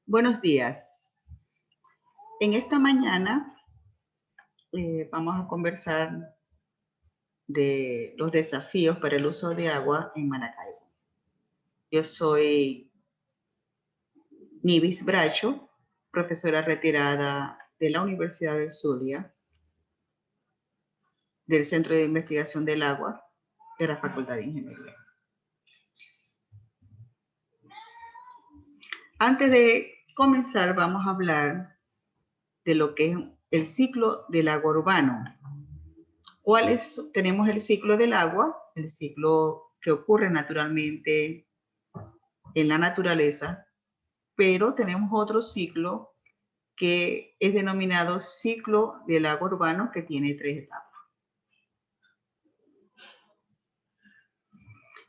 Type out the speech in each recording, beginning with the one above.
Buenos días. En esta mañana vamos a conversar de los desafíos para el uso de agua en Maracaibo. Yo soy Nivis Bracho, profesora retirada de la Universidad del Zulia, del Centro de Investigación del Agua de la Facultad de Ingeniería. Antes de comenzar, vamos a hablar de lo que es el ciclo del agua urbano. Tenemos el ciclo del agua, el ciclo que ocurre naturalmente en la naturaleza, pero tenemos otro ciclo que es denominado ciclo del agua urbano, que tiene 3 etapas.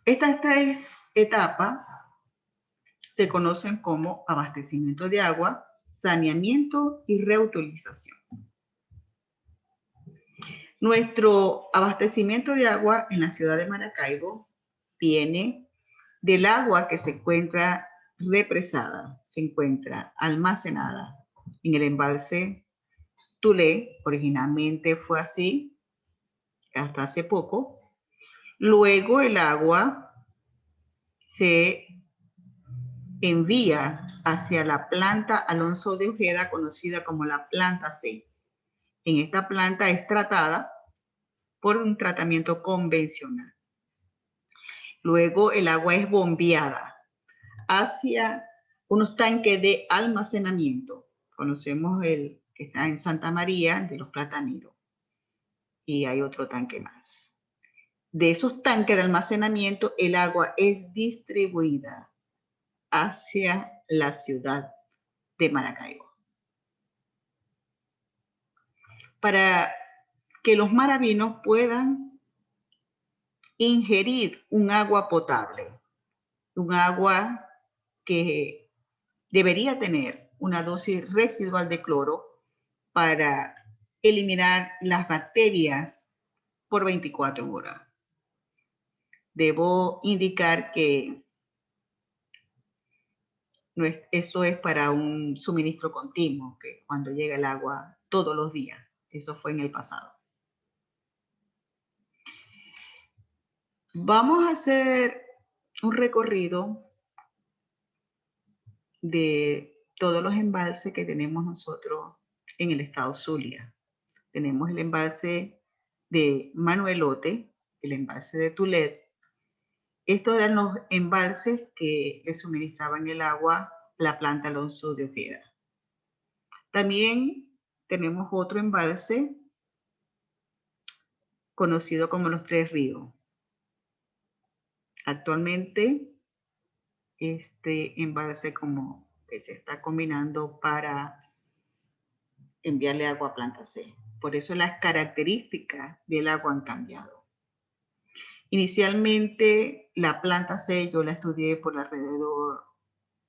Estas 3 etapas se conocen como abastecimiento de agua, saneamiento y reutilización. Nuestro abastecimiento de agua en la ciudad de Maracaibo viene del agua que se encuentra represada, se encuentra almacenada en el embalse Tulé. Originalmente fue así hasta hace poco. Luego el agua se envía hacia la planta Alonso de Ojeda, conocida como la planta C. En esta planta es tratada por un tratamiento convencional. Luego el agua es bombeada hacia unos tanques de almacenamiento. Conocemos el que está en Santa María, de los Plataneros, y hay otro tanque más. De esos tanques de almacenamiento, el agua es distribuida hacia la ciudad de Maracaibo. Para que los maravinos puedan ingerir un agua potable, un agua que debería tener una dosis residual de cloro para eliminar las bacterias por 24 horas. Debo indicar que eso es para un suministro continuo, que cuando llega el agua todos los días. Eso fue en el pasado. Vamos a hacer un recorrido de todos los embalses que tenemos nosotros en el estado Zulia. Tenemos el embalse de Manuelote, el embalse de Tulet. Estos eran los embalses que le suministraban el agua a la planta Alonso de Ojeda. También tenemos otro embalse conocido como los Tres Ríos. Actualmente este embalse como que se está combinando para enviarle agua a planta C. Por eso las características del agua han cambiado. Inicialmente la planta C yo la estudié por alrededor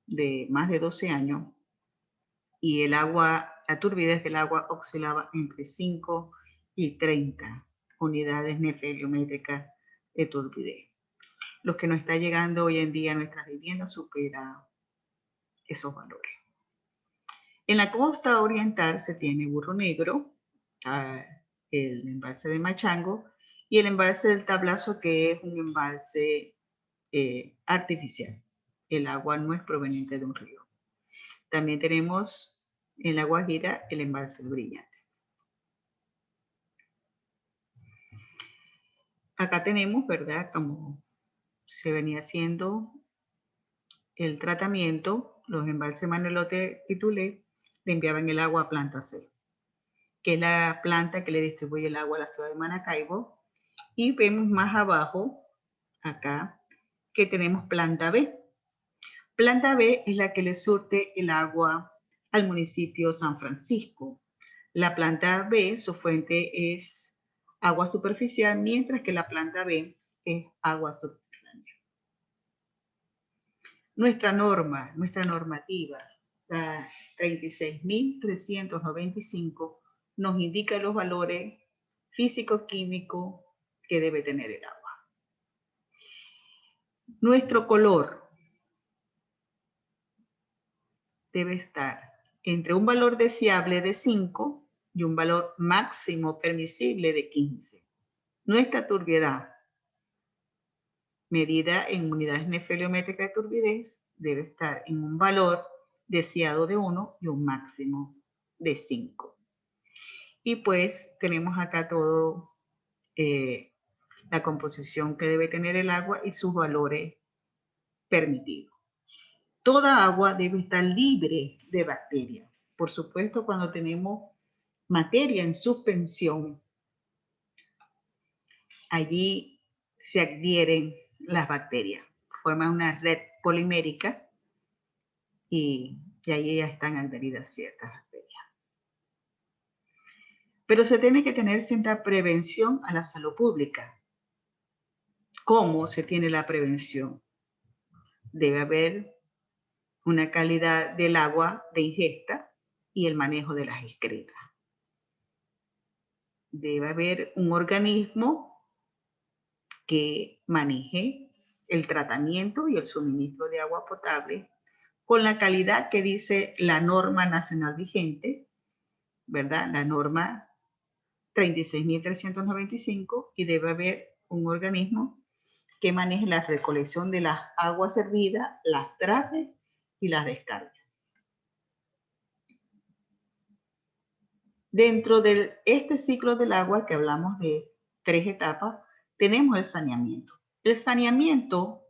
de más de 12 años y el agua, la turbidez del agua oscilaba entre 5 y 30 unidades nefeliométricas de turbidez. Lo que nos está llegando hoy en día a nuestras viviendas supera esos valores. En la costa oriental se tiene Burro Negro, el embalse de Machango y el embalse del Tablazo, que es un embalse artificial. El agua no es proveniente de un río. También tenemos en La Guajira el embalse del Brillante. Acá tenemos, ¿verdad?, como se venía haciendo el tratamiento, los embalses Manuelote y Tulé le enviaban el agua a planta C, que es la planta que le distribuye el agua a la ciudad de Maracaibo. Y vemos más abajo, acá, que tenemos planta B. Planta B es la que le surte el agua al municipio San Francisco. La planta B, su fuente es agua superficial, mientras que la planta B es agua subterránea. Nuestra normativa, la 36.395, nos indica los valores físico-químicos que debe tener el agua. Nuestro color debe estar entre un valor deseable de 5 y un valor máximo permisible de 15. Nuestra turbiedad, medida en unidades nefeliométricas de turbidez, debe estar en un valor deseado de 1 y un máximo de 5. Y pues tenemos acá todo la composición que debe tener el agua y sus valores permitidos. Toda agua debe estar libre de bacterias. Por supuesto, cuando tenemos materia en suspensión, allí se adhieren las bacterias, forman una red polimérica y ahí ya están adheridas ciertas bacterias. Pero se tiene que tener cierta prevención a la salud pública. ¿Cómo se tiene la prevención? Debe haber una calidad del agua de ingesta y el manejo de las excretas. Debe haber un organismo que maneje el tratamiento y el suministro de agua potable con la calidad que dice la norma nacional vigente, ¿verdad? La norma 36.395, y debe haber un organismo que maneje la recolección de las aguas servidas, las trajes y las descargas. Dentro de este ciclo del agua que hablamos de 3 etapas, tenemos el saneamiento. El saneamiento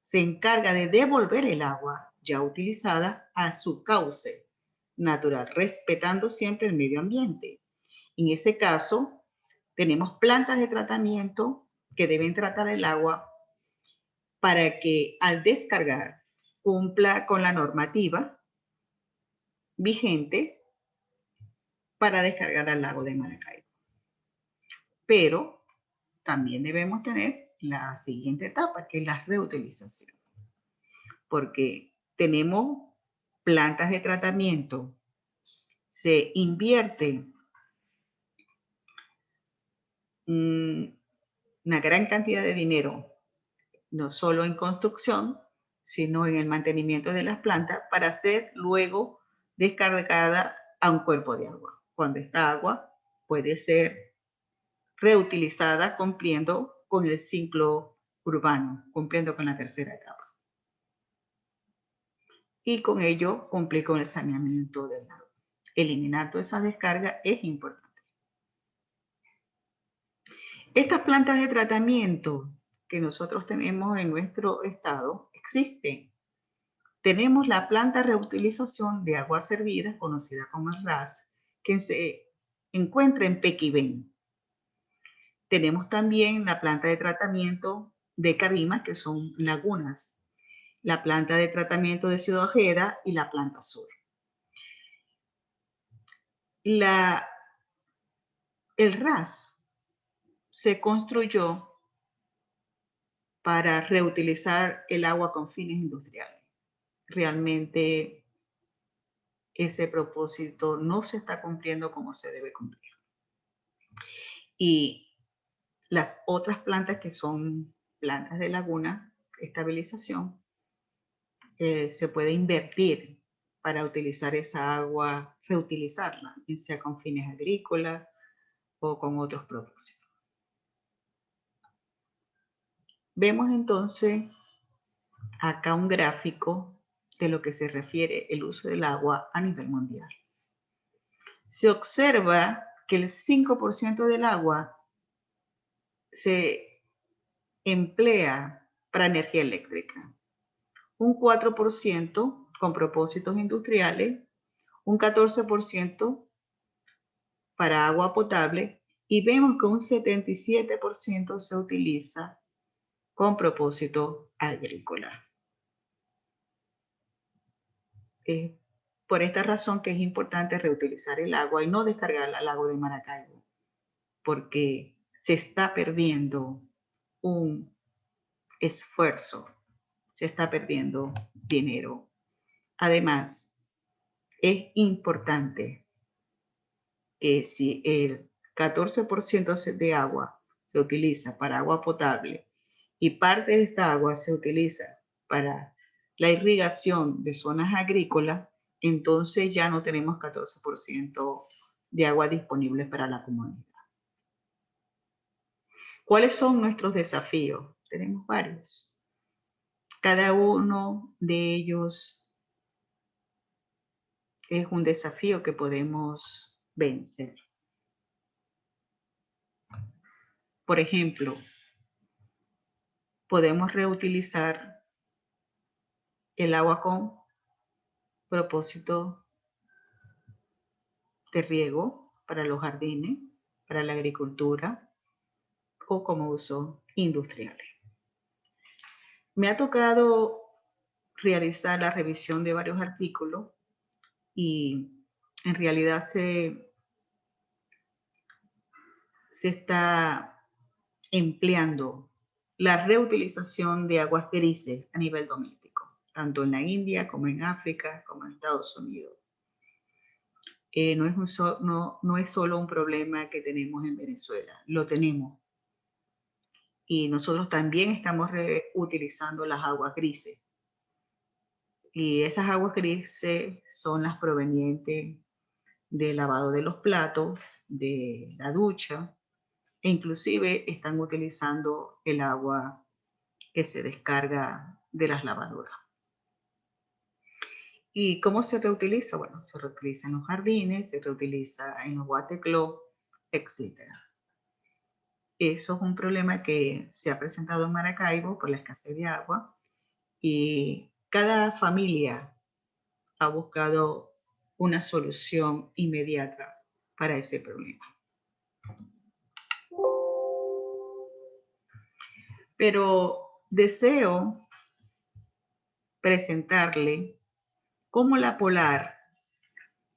se encarga de devolver el agua ya utilizada a su cauce natural, respetando siempre el medio ambiente. En ese caso, tenemos plantas de tratamiento que deben tratar el agua para que al descargar cumpla con la normativa vigente para descargar al lago de Maracaibo. Pero también debemos tener la siguiente etapa, que es la reutilización, porque tenemos plantas de tratamiento, se invierte una gran cantidad de dinero, no solo en construcción, sino en el mantenimiento de las plantas para ser luego descargada a un cuerpo de agua. Cuando esta agua puede ser reutilizada cumpliendo con el ciclo urbano, cumpliendo con la tercera etapa. Y con ello cumplir con el saneamiento del agua. Eliminar toda esa descarga es importante. Estas plantas de tratamiento que nosotros tenemos en nuestro estado existen. Tenemos la planta de reutilización de aguas servidas, conocida como el RAS, que se encuentra en Pequibén. Tenemos también la planta de tratamiento de Carima, que son lagunas, la planta de tratamiento de Ciudad Ojeda y la planta sur. El RAS se construyó para reutilizar el agua con fines industriales. Realmente ese propósito no se está cumpliendo como se debe cumplir. Y las otras plantas que son plantas de laguna, estabilización, se puede invertir para utilizar esa agua, reutilizarla, sea con fines agrícolas o con otros propósitos. Vemos entonces acá un gráfico de lo que se refiere el uso del agua a nivel mundial. Se observa que el 5% del agua se emplea para energía eléctrica, un 4% con propósitos industriales, un 14% para agua potable y vemos que un 77% se utiliza con propósito agrícola. Por esta razón que es importante reutilizar el agua y no descargarla al lago de Maracaibo, porque se está perdiendo un esfuerzo, se está perdiendo dinero. Además, es importante que si el 14% de agua se utiliza para agua potable y parte de esta agua se utiliza para la irrigación de zonas agrícolas, entonces ya no tenemos 14% de agua disponible para la comunidad. ¿Cuáles son nuestros desafíos? Tenemos varios. Cada uno de ellos es un desafío que podemos vencer. Por ejemplo, podemos reutilizar el agua con propósito de riego para los jardines, para la agricultura o como uso industrial. Me ha tocado realizar la revisión de varios artículos y en realidad se está empleando la reutilización de aguas grises a nivel doméstico, tanto en la India como en África, como en Estados Unidos. No es solo un problema que tenemos en Venezuela, lo tenemos. Y nosotros también estamos reutilizando las aguas grises. Y esas aguas grises son las provenientes del lavado de los platos, de la ducha, e inclusive están utilizando el agua que se descarga de las lavadoras. ¿Y cómo se reutiliza? Bueno, se reutiliza en los jardines, se reutiliza en los watercloset, etc. Eso es un problema que se ha presentado en Maracaibo por la escasez de agua y cada familia ha buscado una solución inmediata para ese problema. Pero deseo presentarle cómo la Polar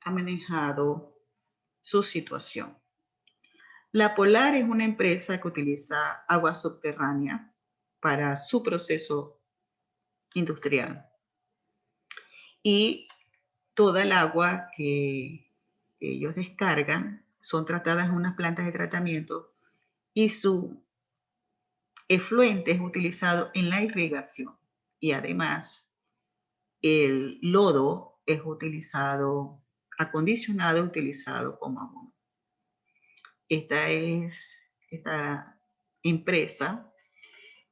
ha manejado su situación. La Polar es una empresa que utiliza agua subterránea para su proceso industrial. Y toda el agua que ellos descargan son tratadas en unas plantas de tratamiento y su efluente es utilizado en la irrigación. Y además, el lodo es utilizado, acondicionado y utilizado como abono. Esta empresa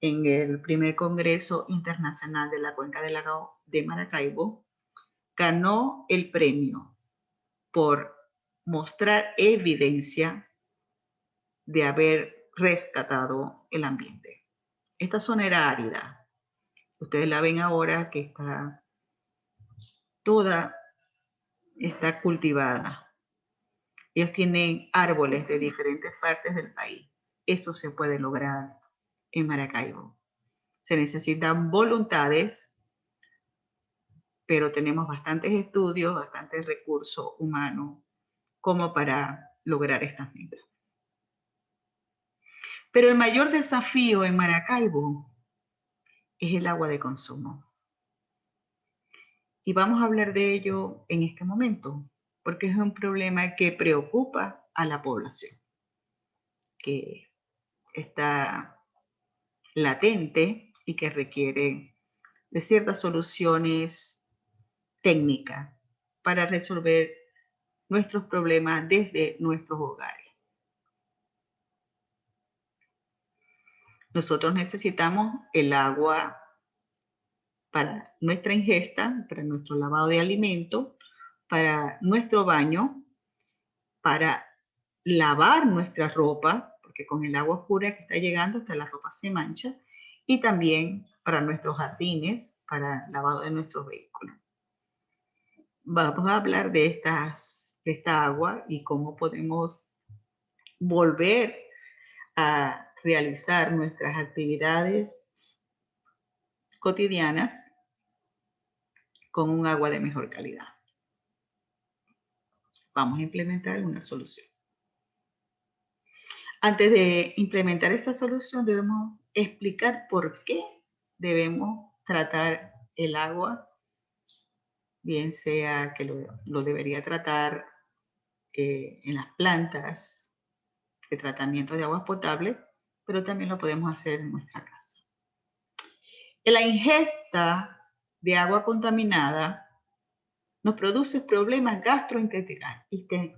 en el primer Congreso Internacional de la Cuenca del Lago de Maracaibo ganó el premio por mostrar evidencia de haber rescatado el ambiente. Esta zona era árida. Ustedes la ven ahora que está cultivada. Ellos tienen árboles de diferentes partes del país. Esto se puede lograr en Maracaibo. Se necesitan voluntades, pero tenemos bastantes estudios, bastantes recursos humanos como para lograr estas metas. Pero el mayor desafío en Maracaibo es el agua de consumo. Y vamos a hablar de ello en este momento, porque es un problema que preocupa a la población, que está latente y que requiere de ciertas soluciones técnicas para resolver nuestros problemas desde nuestros hogares. Nosotros necesitamos el agua para nuestra ingesta, para nuestro lavado de alimentos, para nuestro baño, para lavar nuestra ropa, porque con el agua oscura que está llegando hasta la ropa se mancha, y también para nuestros jardines, para el lavado de nuestros vehículos. Vamos a hablar de esta agua y cómo podemos volver a realizar nuestras actividades cotidianas con un agua de mejor calidad. Vamos a implementar una solución. Antes de implementar esa solución, debemos explicar por qué debemos tratar el agua, bien sea que lo debería tratar en las plantas de tratamiento de aguas potables, pero también lo podemos hacer en nuestra casa. La ingesta de agua contaminada nos produce problemas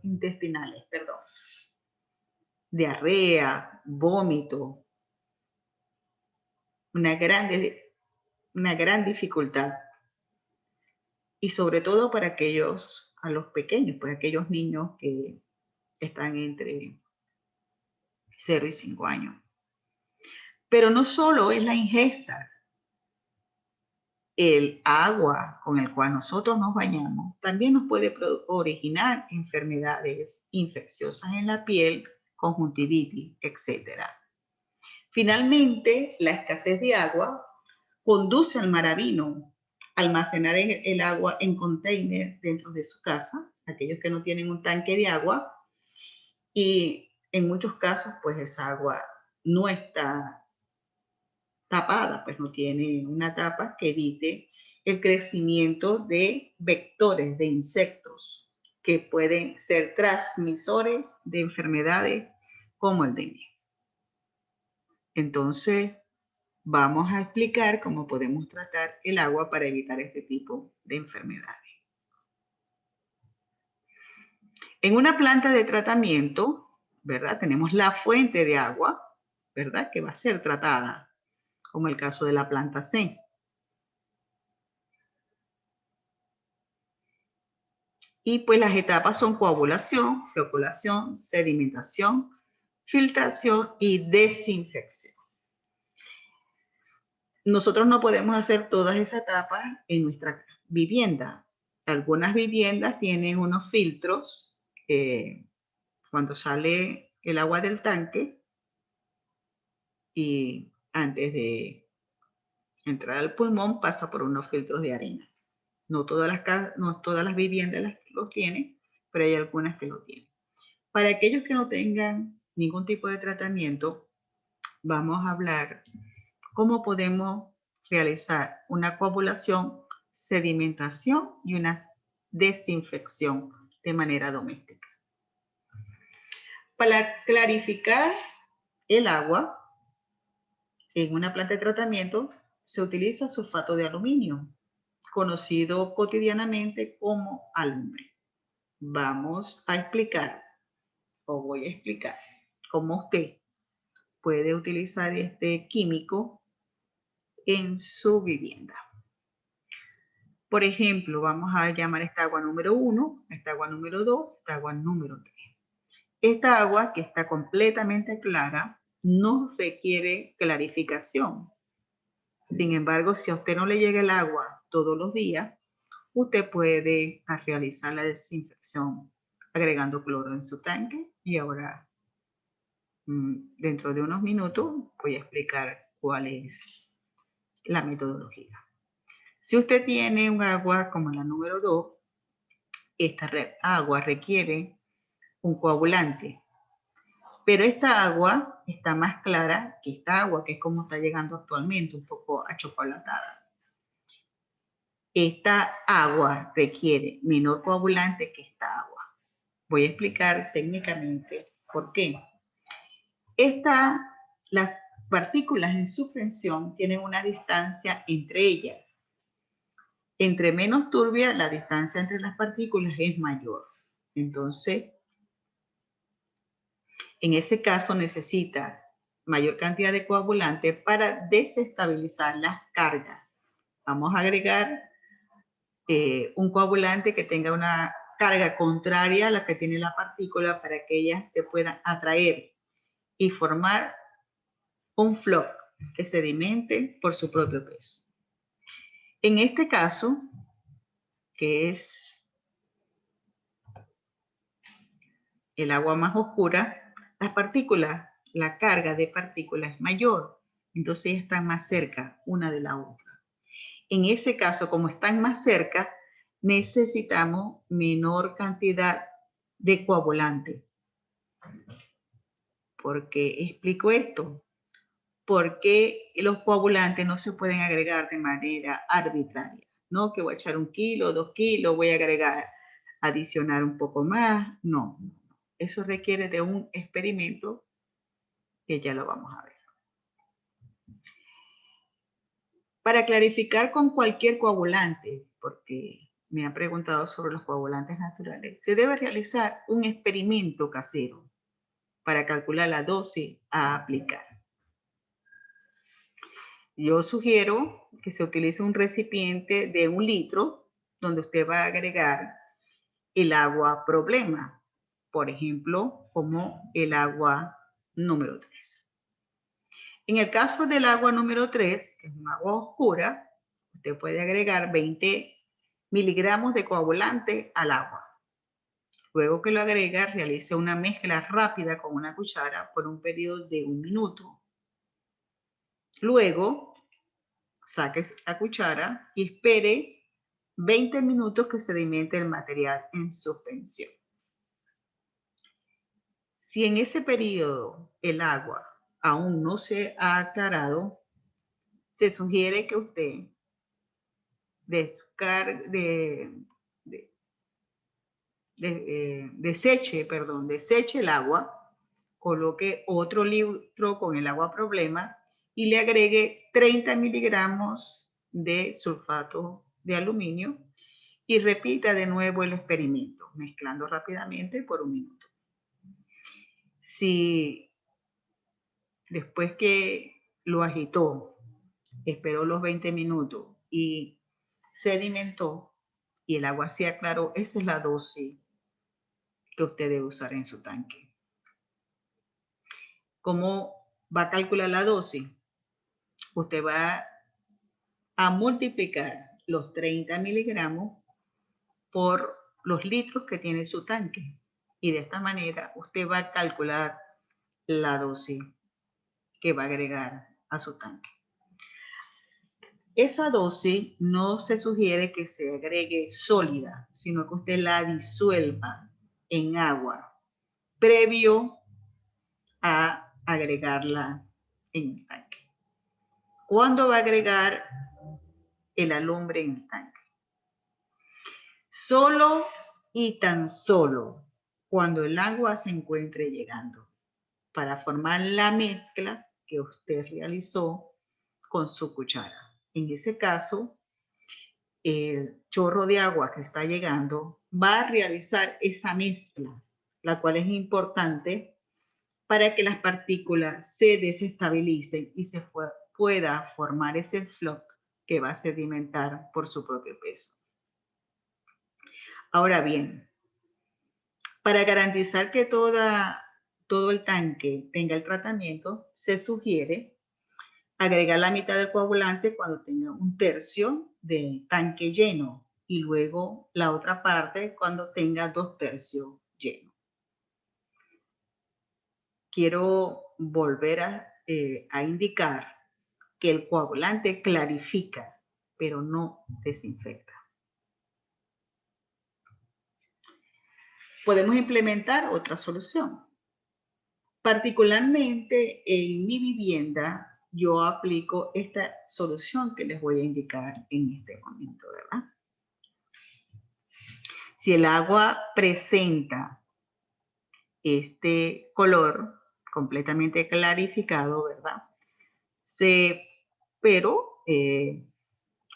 intestinales, perdón, diarrea, vómito, una gran dificultad. Y sobre todo para a los pequeños, pues aquellos niños que están entre 0 y 5 años. Pero no solo es la ingesta, el agua con el cual nosotros nos bañamos también nos puede originar enfermedades infecciosas en la piel, conjuntivitis, etc. Finalmente, la escasez de agua conduce al maravino a almacenar el agua en container dentro de su casa, aquellos que no tienen un tanque de agua, y en muchos casos, pues esa agua no está tapada, pues no tiene una tapa que evite el crecimiento de vectores, de insectos, que pueden ser transmisores de enfermedades como el dengue. Entonces, vamos a explicar cómo podemos tratar el agua para evitar este tipo de enfermedades. En una planta de tratamiento, ¿verdad? Tenemos la fuente de agua, ¿verdad? Que va a ser tratada, como el caso de la planta C. Y pues las etapas son coagulación, floculación, sedimentación, filtración y desinfección. Nosotros no podemos hacer todas esas etapas en nuestra vivienda. Algunas viviendas tienen unos filtros cuando sale el agua del tanque y antes de entrar al pulmón pasa por unos filtros de arena. No todas las viviendas los tienen, pero hay algunas que lo tienen. Para aquellos que no tengan ningún tipo de tratamiento, vamos a hablar cómo podemos realizar una coagulación, sedimentación y una desinfección de manera doméstica. Para clarificar el agua en una planta de tratamiento se utiliza sulfato de aluminio, conocido cotidianamente como alumbre. Vamos a explicar, o voy a explicar, cómo usted puede utilizar este químico en su vivienda. Por ejemplo, vamos a llamar esta agua número 1, esta agua número 2, esta agua número 3. Esta agua, que está completamente clara, no requiere clarificación. Sin embargo, si a usted no le llega el agua todos los días, usted puede realizar la desinfección agregando cloro en su tanque. Y ahora, dentro de unos minutos, voy a explicar cuál es la metodología. Si usted tiene un agua como la número 2, esta agua requiere un coagulante, pero esta agua está más clara que esta agua, que es como está llegando actualmente, un poco achocolatada. Esta agua requiere menor coagulante que esta agua. Voy a explicar técnicamente por qué. Las partículas en suspensión tienen una distancia entre ellas. Entre menos turbia, la distancia entre las partículas es mayor. Entonces, en ese caso necesita mayor cantidad de coagulante para desestabilizar las cargas. Vamos a agregar un coagulante que tenga una carga contraria a la que tiene la partícula para que ellas se puedan atraer y formar un floc que sedimente por su propio peso. En este caso, que es el agua más oscura, las partículas, la carga de partículas es mayor, entonces están más cerca una de la otra. En ese caso, como están más cerca, necesitamos menor cantidad de coagulante. ¿Por qué explico esto? Porque los coagulantes no se pueden agregar de manera arbitraria. No que voy a echar 1 kilo, 2 kilos, voy a agregar, adicionar un poco más. No, eso requiere de un experimento que ya lo vamos a ver. Para clarificar con cualquier coagulante, porque me han preguntado sobre los coagulantes naturales, se debe realizar un experimento casero para calcular la dosis a aplicar. Yo sugiero que se utilice un recipiente de 1 litro donde usted va a agregar el agua problema, por ejemplo, como el agua número 3. En el caso del agua número 3, que es un agua oscura, usted puede agregar 20 miligramos de coagulante al agua. Luego que lo agrega, realice una mezcla rápida con una cuchara por un periodo de 1 minuto. Luego, saque la cuchara y espere 20 minutos que sedimente el material en suspensión. Si en ese periodo el agua aún no se ha aclarado, se sugiere que usted deseche el agua, coloque otro litro con el agua problema y le agregue 30 miligramos de sulfato de aluminio y repita de nuevo el experimento, mezclando rápidamente por 1 minuto. Si después que lo agitó, esperó los 20 minutos y sedimentó y el agua se aclaró, esa es la dosis que usted debe usar en su tanque. ¿Cómo va a calcular la dosis? Usted va a multiplicar los 30 miligramos por los litros que tiene su tanque. Y de esta manera usted va a calcular la dosis que va a agregar a su tanque. Esa dosis no se sugiere que se agregue sólida, sino que usted la disuelva en agua previo a agregarla en el tanque. ¿Cuándo va a agregar el alumbre en el tanque? Solo y tan solo cuando el agua se encuentre llegando, para formar la mezcla que usted realizó con su cuchara. En ese caso, el chorro de agua que está llegando va a realizar esa mezcla, la cual es importante para que las partículas se desestabilicen y se pueda formar ese floc que va a sedimentar por su propio peso. Ahora bien, para garantizar que todo el tanque tenga el tratamiento, se sugiere agregar la mitad del coagulante cuando tenga 1/3 del tanque lleno y luego la otra parte cuando tenga 2/3 lleno. Quiero volver a indicar que el coagulante clarifica, pero no desinfecta. Podemos implementar otra solución. Particularmente en mi vivienda, yo aplico esta solución que les voy a indicar en este momento, ¿verdad? Si el agua presenta este color completamente clarificado, ¿verdad? Pero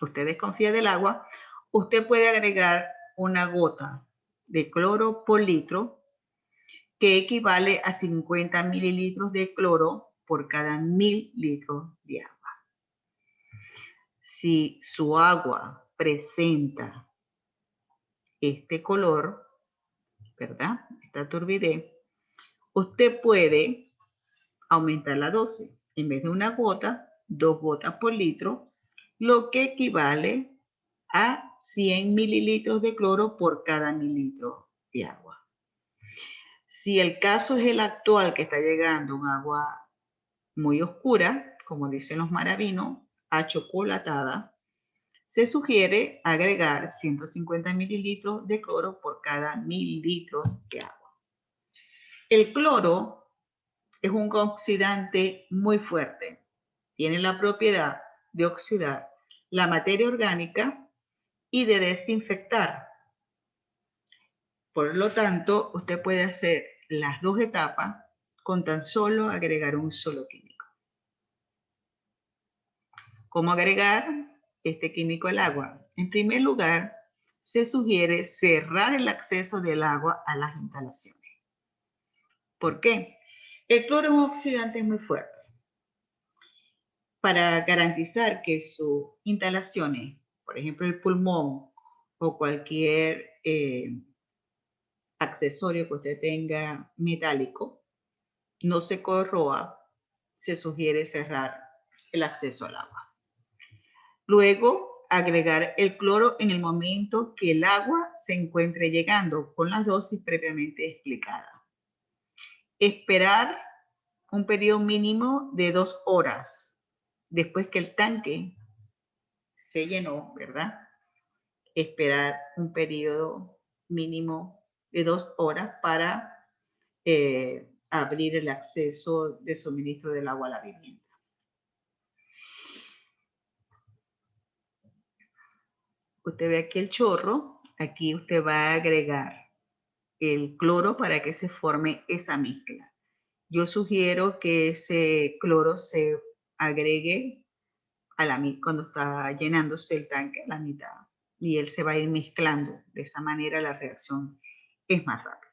usted desconfía del agua, usted puede agregar 1 gota de cloro por litro, que equivale a 50 mililitros de cloro por cada 1000 litros de agua. Si su agua presenta este color, ¿verdad? Esta turbidez, usted puede aumentar la dosis. En vez de 1 gota, 2 gotas por litro, lo que equivale a 100 mililitros de cloro por cada 1000 litros de agua. Si el caso es el actual, que está llegando un agua muy oscura, como dicen los maravinos, achocolatada, se sugiere agregar 150 mililitros de cloro por cada 1000 litros de agua. El cloro es un oxidante muy fuerte. Tiene la propiedad de oxidar la materia orgánica y de desinfectar. Por lo tanto, usted puede hacer las 2 etapas con tan solo agregar un solo químico. ¿Cómo agregar este químico al agua? En primer lugar, se sugiere cerrar el acceso del agua a las instalaciones. ¿Por qué? El cloro es un oxidante muy fuerte. Para garantizar que sus instalaciones, por ejemplo el pulmón o cualquier accesorio que usted tenga metálico, no se corroa, se sugiere cerrar el acceso al agua. Luego, agregar el cloro en el momento que el agua se encuentre llegando con las dosis previamente explicadas. Esperar un periodo mínimo de 2 horas después que el tanque se llenó, ¿verdad? Esperar un periodo mínimo de 2 horas para abrir el acceso de suministro del agua a la vivienda. Usted ve aquí el chorro, aquí usted va a agregar el cloro para que se forme esa mezcla. Yo sugiero que ese cloro se agregue cuando está llenándose el tanque a la mitad y él se va a ir mezclando. De esa manera la reacción es más rápida.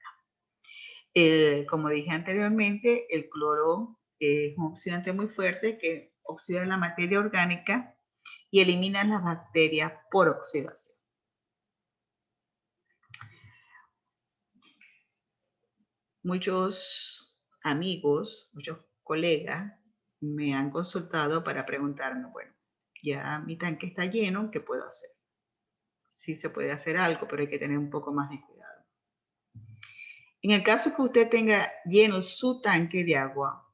Como dije anteriormente, el cloro es un oxidante muy fuerte que oxida la materia orgánica y elimina las bacterias por oxidación. Muchos amigos, muchos colegas me han consultado para preguntarme, bueno, ya mi tanque está lleno, ¿qué puedo hacer? Sí se puede hacer algo, pero hay que tener un poco más de cuidado. En el caso que usted tenga lleno su tanque de agua,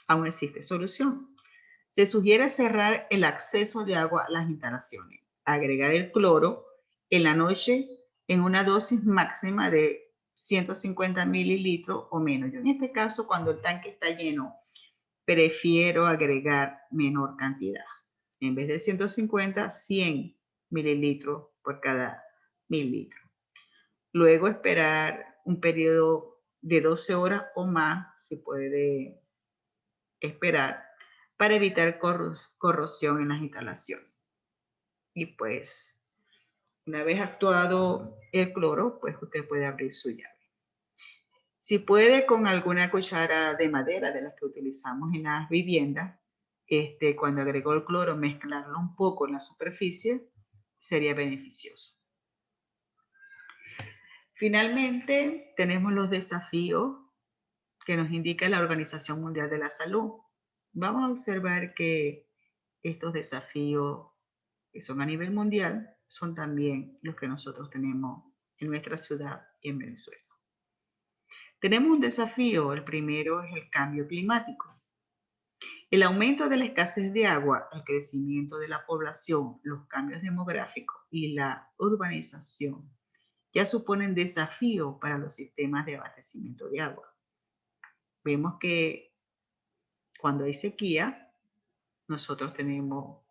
aún existe solución. Se sugiere cerrar el acceso de agua a las instalaciones, agregar el cloro en la noche en una dosis máxima de 150 mililitros o menos. Yo en este caso, cuando el tanque está lleno, prefiero agregar menor cantidad. En vez de 150, 100 mililitros por cada mililitro. Luego esperar un periodo de 12 horas o más, se puede esperar, para evitar corrosión en las instalaciones. Y pues, una vez actuado el cloro, pues usted puede abrir su llave. Si puede, con alguna cuchara de madera de las que utilizamos en las viviendas, cuando agregó el cloro, mezclarlo un poco en la superficie, sería beneficioso. Finalmente, tenemos los desafíos que nos indica la Organización Mundial de la Salud. Vamos a observar que estos desafíos que son a nivel mundial son también los que nosotros tenemos en nuestra ciudad y en Venezuela. Tenemos un desafío, el primero es el cambio climático. El aumento de la escasez de agua, el crecimiento de la población, los cambios demográficos y la urbanización ya suponen desafíos para los sistemas de abastecimiento de agua. Vemos que cuando hay sequía, nosotros tenemos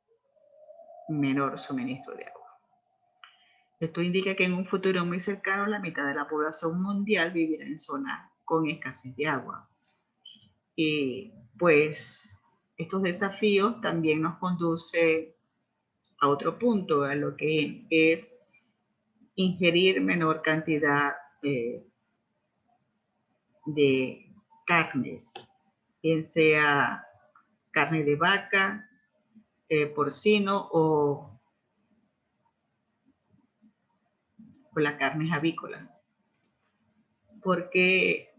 menor suministro de agua. Esto indica que en un futuro muy cercano la mitad de la población mundial vivirá en zonas con escasez de agua. Y pues estos desafíos también nos conducen a otro punto, a lo que es ingerir menor cantidad de carnes, bien sea carne de vaca, porcino o la carne avícola. Porque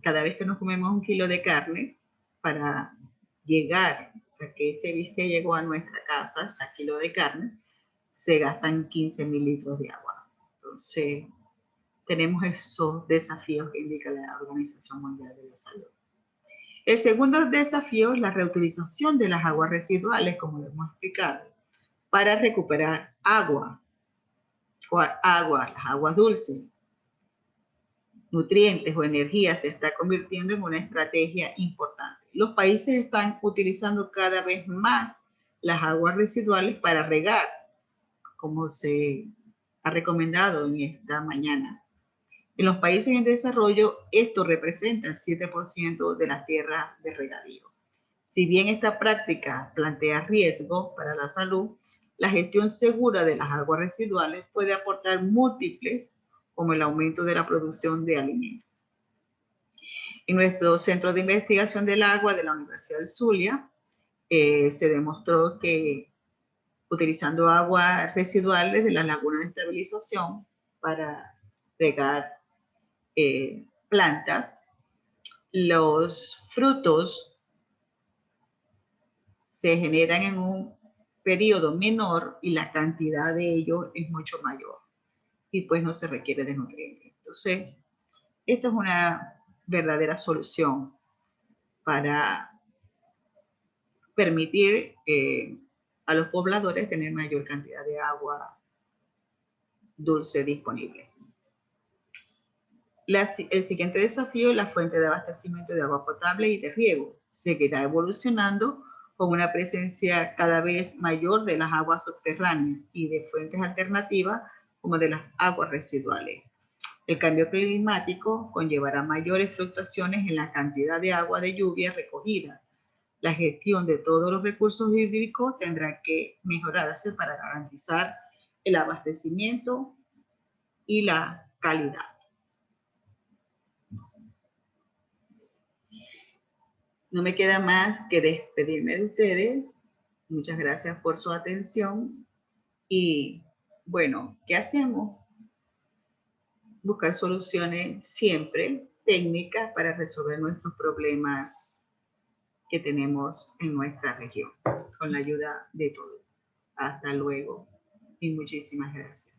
cada vez que nos comemos un kilo de carne, para llegar a que ese bistec llegó a nuestra casa, ese kilo de carne, se gastan 15 mililitros de agua. Entonces, tenemos esos desafíos que indica la Organización Mundial de la Salud. El segundo desafío es la reutilización de las aguas residuales, como lo hemos explicado, para recuperar agua, las aguas dulces, nutrientes o energía se está convirtiendo en una estrategia importante. Los países están utilizando cada vez más las aguas residuales para regar, como se ha recomendado en esta mañana. En los países en desarrollo, esto representa el 7% de las tierras de regadío. Si bien esta práctica plantea riesgos para la salud, la gestión segura de las aguas residuales puede aportar múltiples, como el aumento de la producción de alimentos. En nuestro Centro de Investigación del Agua de la Universidad del Zulia, se demostró que utilizando aguas residuales de las lagunas de estabilización para regar plantas, los frutos se generan en un periodo menor y la cantidad de ellos es mucho mayor y pues no se requiere de nutrientes. Entonces, esto es una verdadera solución para permitir a los pobladores tener mayor cantidad de agua dulce disponible. El siguiente desafío es la fuente de abastecimiento de agua potable y de riego. Seguirá evolucionando con una presencia cada vez mayor de las aguas subterráneas y de fuentes alternativas como de las aguas residuales. El cambio climático conllevará mayores fluctuaciones en la cantidad de agua de lluvia recogida. La gestión de todos los recursos hídricos tendrá que mejorarse para garantizar el abastecimiento y la calidad. No me queda más que despedirme de ustedes. Muchas gracias por su atención. Y bueno, ¿qué hacemos? Buscar soluciones siempre técnicas para resolver nuestros problemas que tenemos en nuestra región, con la ayuda de todos. Hasta luego y muchísimas gracias.